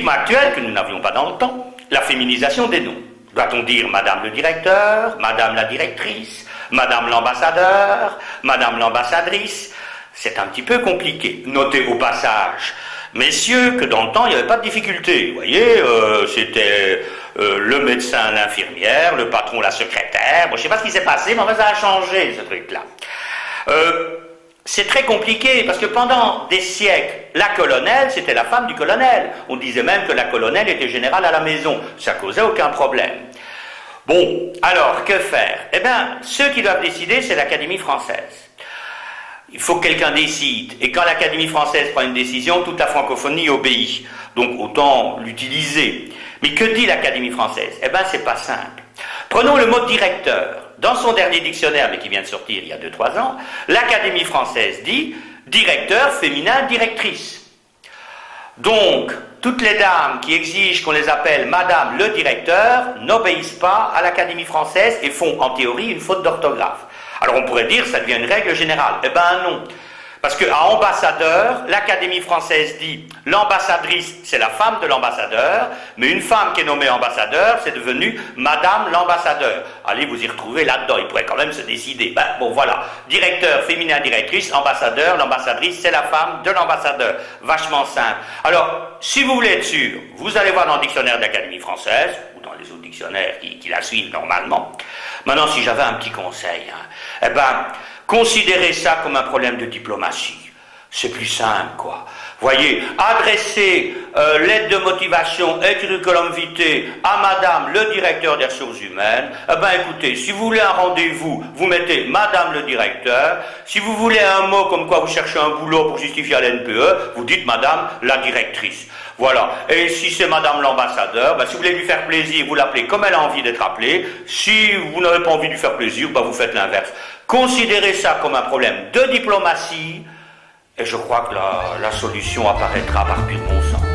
rythme actuel que nous n'avions pas dans le temps, la féminisation des noms. Doit-on dire Madame le directeur, Madame la directrice, Madame l'ambassadeur, Madame l'ambassadrice? C'est un petit peu compliqué. Notez au passage, messieurs, que dans le temps, il n'y avait pas de difficulté. Vous voyez, c'était le médecin, l'infirmière, le patron, la secrétaire. Bon, je ne sais pas ce qui s'est passé, mais enfin, ça a changé, ce truc-là. C'est très compliqué, parce que pendant des siècles, la colonelle, c'était la femme du colonel. On disait même que la colonelle était générale à la maison. Ça causait aucun problème. Bon, alors, que faire? Eh bien, ceux qui doivent décider, c'est l'Académie française. Il faut que quelqu'un décide. Et quand l'Académie française prend une décision, toute la francophonie obéit. Donc, autant l'utiliser. Mais que dit l'Académie française? Eh bien, c'est pas simple. Prenons le mot directeur. Dans son dernier dictionnaire, mais qui vient de sortir il y a 2-3 ans, l'Académie française dit directeur féminin, directrice. Donc, toutes les dames qui exigent qu'on les appelle Madame le directeur n'obéissent pas à l'Académie française et font en théorie une faute d'orthographe. Alors on pourrait dire que ça devient une règle générale. Eh ben non. Parce qu'à ambassadeur, l'Académie française dit l'ambassadrice, c'est la femme de l'ambassadeur, mais une femme qui est nommée ambassadeur, c'est devenu Madame l'ambassadeur. Allez vous y retrouver là-dedans, il pourrait quand même se décider. Ben bon voilà, directeur, féminin, directrice, ambassadeur, l'ambassadrice, c'est la femme de l'ambassadeur. Vachement simple. Alors, si vous voulez être sûr, vous allez voir dans le dictionnaire de l'Académie française, ou dans les autres dictionnaires qui la suivent normalement. Maintenant, si j'avais un petit conseil, eh ben, considérez ça comme un problème de diplomatie. C'est plus simple, quoi. Voyez, adresser l'aide de motivation et curriculum vitae à Madame le directeur des ressources humaines, eh ben écoutez, si vous voulez un rendez-vous, vous mettez Madame le directeur. Si vous voulez un mot comme quoi vous cherchez un boulot pour justifier à l'NPE, vous dites Madame la directrice. Voilà. Et si c'est Madame l'ambassadeur, ben, si vous voulez lui faire plaisir, vous l'appelez comme elle a envie d'être appelée. Si vous n'avez pas envie de lui faire plaisir, ben, vous faites l'inverse. Considérez ça comme un problème de diplomatie, et je crois que la solution apparaîtra par pur bon sens.